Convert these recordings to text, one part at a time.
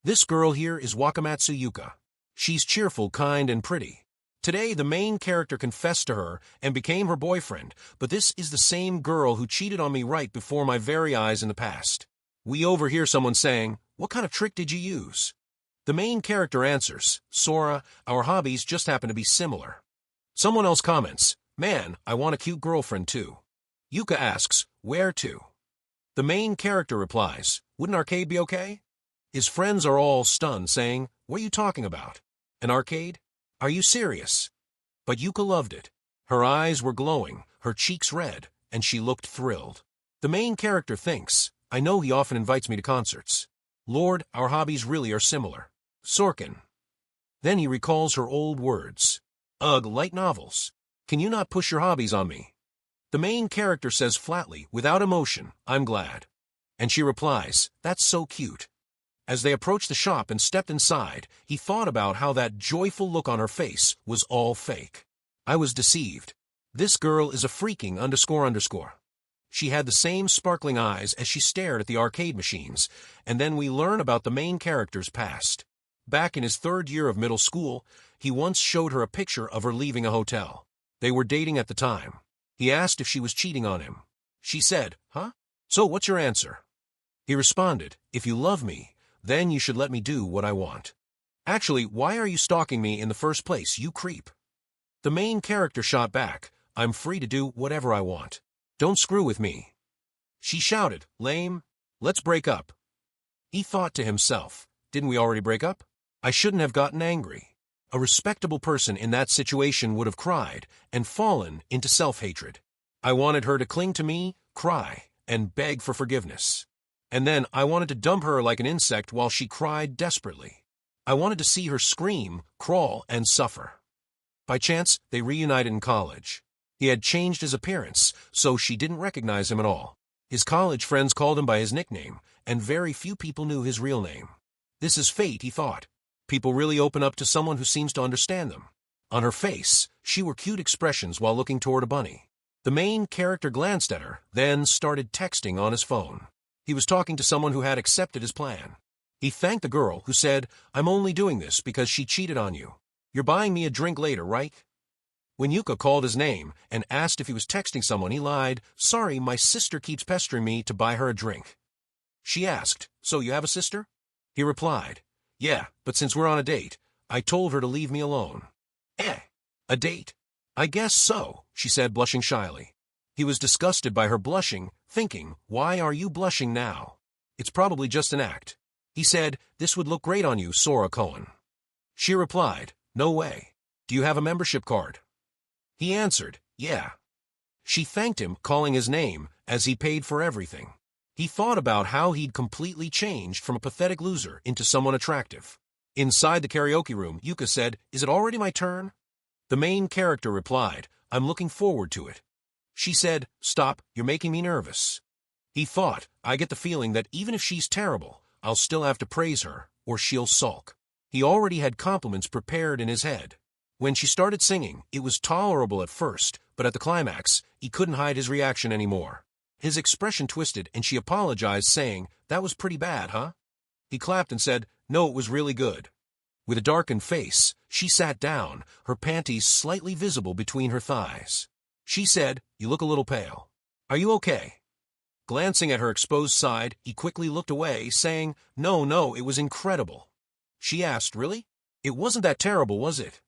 This girl here is Wakamatsu Yuka. She's cheerful, kind, and pretty. Today, the main character confessed to her and became her boyfriend, but this is the same girl who cheated on me right before my very eyes in the past. We overhear someone saying, "What kind of trick did you use?" The main character answers, "Sora, our hobbies just happen to be similar." Someone else comments, "Man, I want a cute girlfriend too." Yuka asks, "Where to?" The main character replies, "Wouldn't arcade be okay?" His friends are all stunned, saying, "What are you talking about? An arcade? Are you serious?" But Yuka loved it. Her eyes were glowing, her cheeks red, and she looked thrilled. The main character thinks, "I know he often invites me to concerts. Lord, our hobbies really are similar. Sorkin." Then he recalls her old words. "Ugh, light novels. Can you not push your hobbies on me?" The main character says flatly, without emotion, "I'm glad." And she replies, "That's so cute." As they approached the shop and stepped inside, he thought about how that joyful look on her face was all fake. I was deceived. This girl is a freaking __. She had the same sparkling eyes as she stared at the arcade machines, and then we learn about the main character's past. Back in his 3rd year of middle school, he once showed her a picture of her leaving a hotel. They were dating at the time. He asked if she was cheating on him. She said, "Huh? So what's your answer?" He responded, "If you love me, then you should let me do what I want. Actually, why are you stalking me in the first place, you creep?" The main character shot back, "I'm free to do whatever I want. Don't screw with me." She shouted, "Lame. Let's break up." He thought to himself, "Didn't we already break up? I shouldn't have gotten angry." A respectable person in that situation would have cried and fallen into self-hatred. I wanted her to cling to me, cry, and beg for forgiveness. And then I wanted to dump her like an insect while she cried desperately. I wanted to see her scream, crawl, and suffer. By chance, they reunited in college. He had changed his appearance, so she didn't recognize him at all. His college friends called him by his nickname, and very few people knew his real name. This is fate, he thought. People really open up to someone who seems to understand them. On her face, she wore cute expressions while looking toward a bunny. The main character glanced at her, then started texting on his phone. He was talking to someone who had accepted his plan. He thanked the girl, who said, "I'm only doing this because she cheated on you. You're buying me a drink later, right?" When Yuka called his name and asked if he was texting someone, he lied, "Sorry, my sister keeps pestering me to buy her a drink." She asked, "So you have a sister?" He replied, "Yeah, but since we're on a date, I told her to leave me alone." A date? "I guess so," she said, blushing shyly. He was disgusted by her blushing, thinking, "Why are you blushing now? It's probably just an act." He said, "This would look great on you, Sora Cohen." She replied, "No way. Do you have a membership card?" He answered, "Yeah." She thanked him, calling his name, as he paid for everything. He thought about how he'd completely changed from a pathetic loser into someone attractive. Inside the karaoke room, Yuka said, "Is it already my turn?" The main character replied, "I'm looking forward to it." She said, "Stop, you're making me nervous." He thought, "I get the feeling that even if she's terrible, I'll still have to praise her, or she'll sulk." He already had compliments prepared in his head. When she started singing, it was tolerable at first, but at the climax, he couldn't hide his reaction anymore. His expression twisted and she apologized, saying, "That was pretty bad, huh?" He clapped and said, "No, it was really good." With a darkened face, she sat down, her panties slightly visible between her thighs. She said, "You look a little pale. Are you okay?" Glancing at her exposed side, he quickly looked away, saying, No, it was incredible." She asked, "Really? It wasn't that terrible, was it?"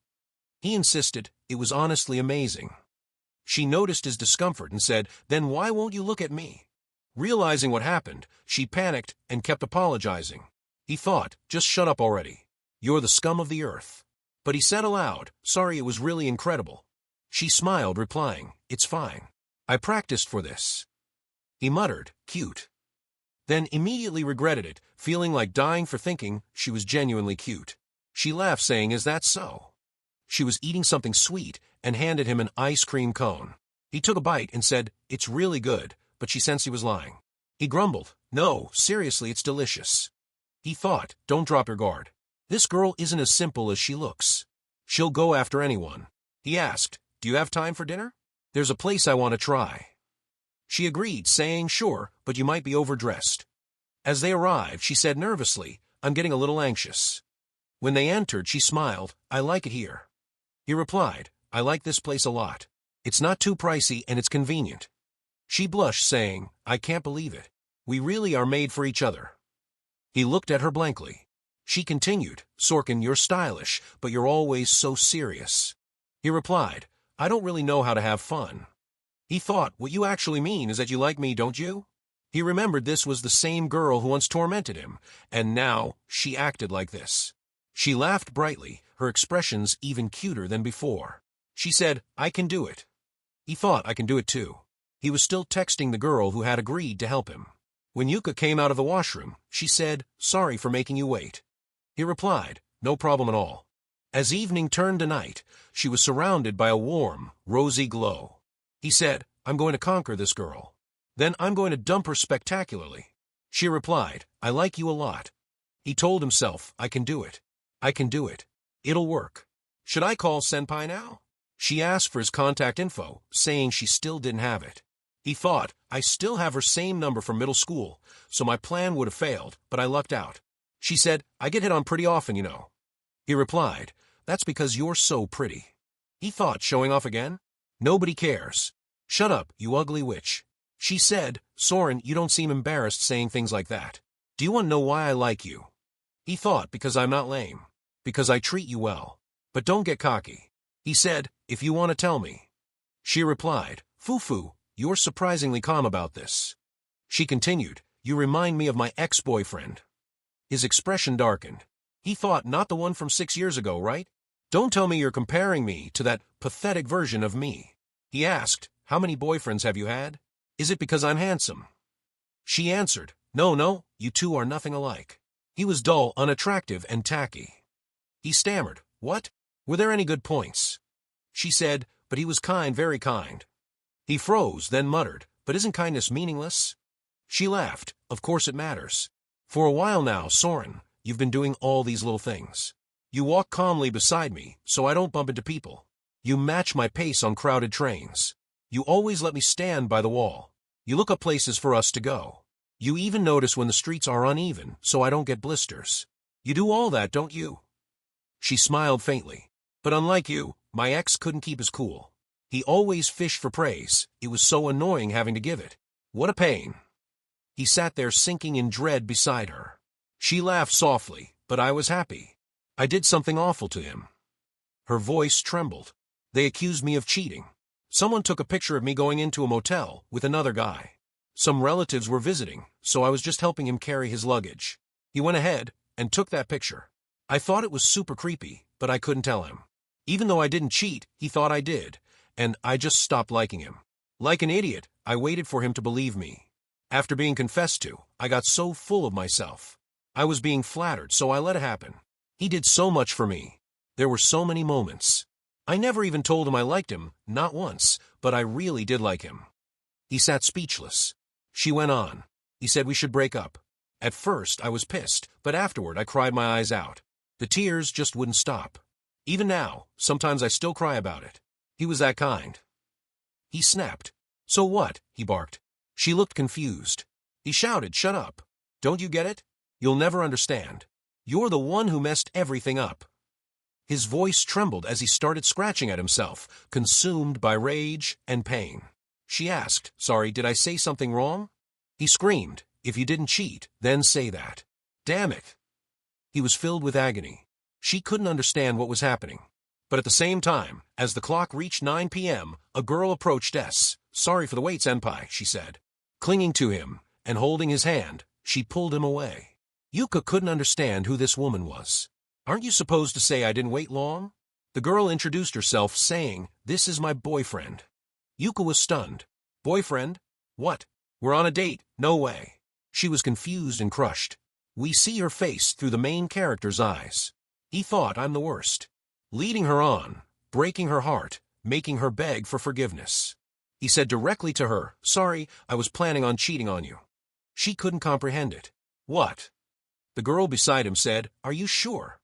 He insisted, "It was honestly amazing." She noticed his discomfort and said, "Then why won't you look at me?" Realizing what happened, she panicked and kept apologizing. He thought, "Just shut up already. You're the scum of the earth." But he said aloud, "Sorry, it was really incredible." She smiled, replying, "It's fine. I practiced for this." He muttered, "Cute." Then immediately regretted it, feeling like dying for thinking she was genuinely cute. She laughed, saying, "Is that so?" She was eating something sweet and handed him an ice cream cone. He took a bite and said, "It's really good," but she sensed he was lying. He grumbled, "No, seriously, it's delicious." He thought, "Don't drop your guard. This girl isn't as simple as she looks. She'll go after anyone." He asked, "Do you have time for dinner? There's a place I want to try." She agreed, saying, "Sure, but you might be overdressed." As they arrived, she said nervously, I'm getting a little anxious. When they entered, she smiled. I like it here. He replied, I like this place a lot. It's not too pricey and it's convenient. She blushed, saying, I can't believe it. We really are made for each other. He looked at her blankly. She continued, Sorkin, you're stylish, but you're always so serious. He replied, I don't really know how to have fun. He thought, what you actually mean is that you like me, don't you? He remembered this was the same girl who once tormented him, and now she acted like this. She laughed brightly, her expressions even cuter than before. She said, I can do it. He thought, I can do it too. He was still texting the girl who had agreed to help him. When Yuka came out of the washroom, she said, sorry for making you wait. He replied, no problem at all. As evening turned to night, she was surrounded by a warm, rosy glow. He said, I'm going to conquer this girl. Then I'm going to dump her spectacularly. She replied, I like you a lot. He told himself, I can do it. I can do it. It'll work. Should I call Senpai now? She asked for his contact info, saying she still didn't have it. He thought, I still have her same number from middle school, so my plan would have failed, but I lucked out. She said, I get hit on pretty often, you know. He replied, that's because you're so pretty. He thought, showing off again? Nobody cares. Shut up, you ugly witch. She said, Soren, you don't seem embarrassed saying things like that. Do you want to know why I like you? He thought, because I'm not lame. Because I treat you well. But don't get cocky. He said, if you want to tell me. She replied, Fufu, you're surprisingly calm about this. She continued, you remind me of my ex-boyfriend. His expression darkened. He thought, not the one from 6 years ago, right? Don't tell me you're comparing me to that pathetic version of me. He asked, how many boyfriends have you had? Is it because I'm handsome? She answered, no, you two are nothing alike. He was dull, unattractive, and tacky. He stammered, what? Were there any good points? She said, but he was kind, very kind. He froze, then muttered, but isn't kindness meaningless? She laughed, of course it matters. For a while now, Soren, you've been doing all these little things. You walk calmly beside me, so I don't bump into people. You match my pace on crowded trains. You always let me stand by the wall. You look up places for us to go. You even notice when the streets are uneven, so I don't get blisters. You do all that, don't you? She smiled faintly. But unlike you, my ex couldn't keep his cool. He always fished for praise. It was so annoying having to give it. What a pain. He sat there sinking in dread beside her. She laughed softly, but I was happy. I did something awful to him. Her voice trembled. They accused me of cheating. Someone took a picture of me going into a motel with another guy. Some relatives were visiting, so I was just helping him carry his luggage. He went ahead and took that picture. I thought it was super creepy, but I couldn't tell him. Even though I didn't cheat, he thought I did, and I just stopped liking him. Like an idiot, I waited for him to believe me. After being confessed to, I got so full of myself. I was being flattered, so I let it happen. He did so much for me. There were so many moments. I never even told him I liked him, not once, but I really did like him. He sat speechless. She went on. He said we should break up. At first, I was pissed, but afterward I cried my eyes out. The tears just wouldn't stop. Even now, sometimes I still cry about it. He was that kind. He snapped. So what? He barked. She looked confused. He shouted, shut up. Don't you get it? You'll never understand. You're the one who messed everything up. His voice trembled as he started scratching at himself, consumed by rage and pain. She asked, sorry, did I say something wrong? He screamed, if you didn't cheat, then say that. Damn it. He was filled with agony. She couldn't understand what was happening. But at the same time, as the clock reached 9 p.m., a girl approached S. Sorry for the wait, senpai, she said. Clinging to him and holding his hand, she pulled him away. Yuka couldn't understand who this woman was. Aren't you supposed to say I didn't wait long? The girl introduced herself, saying, this is my boyfriend. Yuka was stunned. Boyfriend? What? We're on a date. No way. She was confused and crushed. We see her face through the main character's eyes. He thought I'm the worst. Leading her on, breaking her heart, making her beg for forgiveness. He said directly to her, sorry, I was planning on cheating on you. She couldn't comprehend it. What? The girl beside him said, are you sure?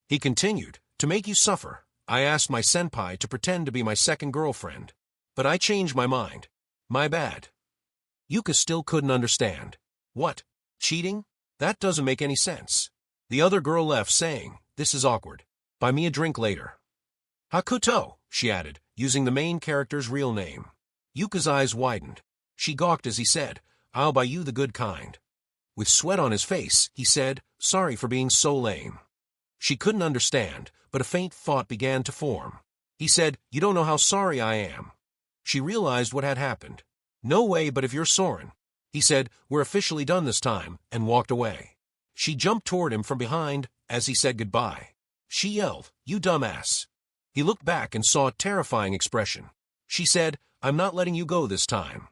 He continued, to make you suffer, I asked my senpai to pretend to be my second girlfriend. But I changed my mind. My bad. Yuka still couldn't understand. What? Cheating? That doesn't make any sense. The other girl left, saying, "This is awkward. Buy me a drink later." Hakuto, she added, using the main character's real name. Yuka's eyes widened. She gawked as he said, "I'll buy you the good kind." With sweat on his face, he said, "Sorry for being so lame." She couldn't understand, but a faint thought began to form. He said, "You don't know how sorry I am." She realized what had happened. "No way, but if you're Soren." He said, "We're officially done this time," and walked away. She jumped toward him from behind as he said goodbye. She yelled, "You dumbass." He looked back and saw a terrifying expression. She said, "I'm not letting you go this time."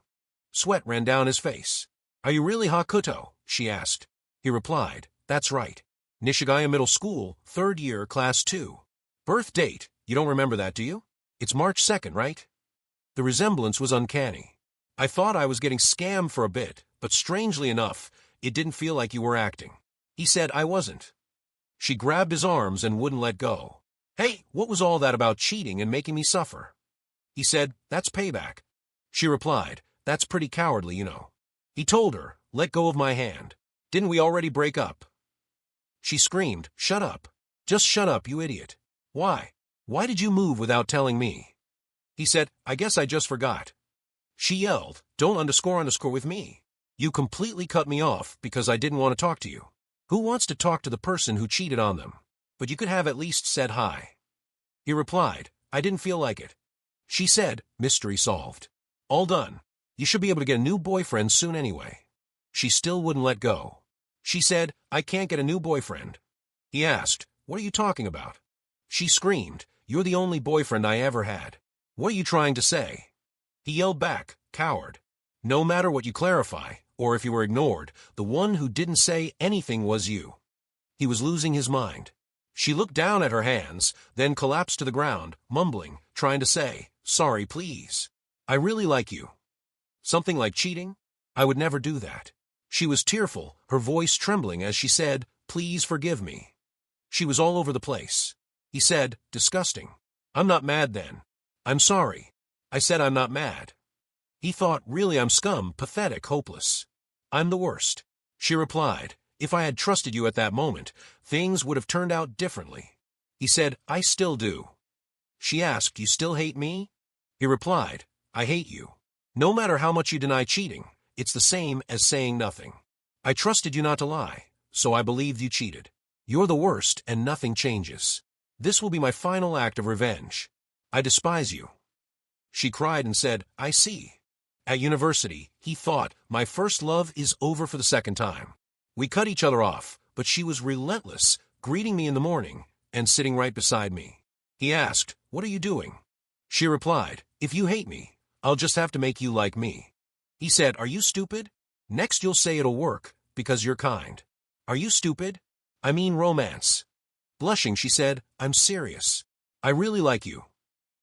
Sweat ran down his face. "Are you really Hakuto?" she asked. He replied, "That's right. Nishigaya Middle School, 3rd year, Class 2. Birth date, you don't remember that, do you? It's March 2nd, right?" The resemblance was uncanny. "I thought I was getting scammed for a bit, but strangely enough, it didn't feel like you were acting." He said, "I wasn't." She grabbed his arms and wouldn't let go. "Hey, what was all that about cheating and making me suffer?" He said, "That's payback." She replied, "That's pretty cowardly, you know." He told her, "Let go of my hand. Didn't we already break up?" She screamed, "Shut up. Just shut up, you idiot. Why? Why did you move without telling me?" He said, "I guess I just forgot." She yelled, "Don't underscore with me. You completely cut me off because I didn't want to talk to you. Who wants to talk to the person who cheated on them? But you could have at least said hi." He replied, "I didn't feel like it." She said, "Mystery solved. All done. You should be able to get a new boyfriend soon anyway." She still wouldn't let go. She said, "I can't get a new boyfriend." He asked, "What are you talking about?" She screamed, "You're the only boyfriend I ever had. What are you trying to say?" He yelled back, "Coward. No matter what you clarify, or if you were ignored, the one who didn't say anything was you." He was losing his mind. She looked down at her hands, then collapsed to the ground, mumbling, trying to say, "Sorry, please. I really like you." Something like cheating? I would never do that. She was tearful, her voice trembling as she said, "Please forgive me." She was all over the place. He said, "Disgusting. I'm not mad then. I'm sorry. I said I'm not mad." He thought, "Really, I'm scum, pathetic, hopeless. I'm the worst." She replied, "If I had trusted you at that moment, things would have turned out differently." He said, "I still do." She asked, "You still hate me?" He replied, "I hate you. No matter how much you deny cheating, it's the same as saying nothing. I trusted you not to lie, so I believed you cheated. You're the worst and nothing changes. This will be my final act of revenge. I despise you." She cried and said, "I see." At university, he thought, "My first love is over for the second time." We cut each other off, but she was relentless, greeting me in the morning and sitting right beside me. He asked, "What are you doing?" She replied, "If you hate me, I'll just have to make you like me." He said, "Are you stupid? Next you'll say it'll work, because you're kind. Are you stupid? I mean romance." Blushing, she said, "I'm serious. I really like you."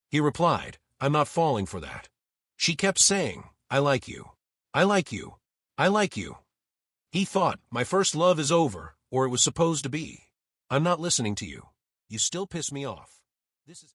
He replied, "I'm not falling for that." She kept saying, "I like you. I like you. I like you." He thought, "My first love is over, or it was supposed to be. I'm not listening to you. You still piss me off. This is..."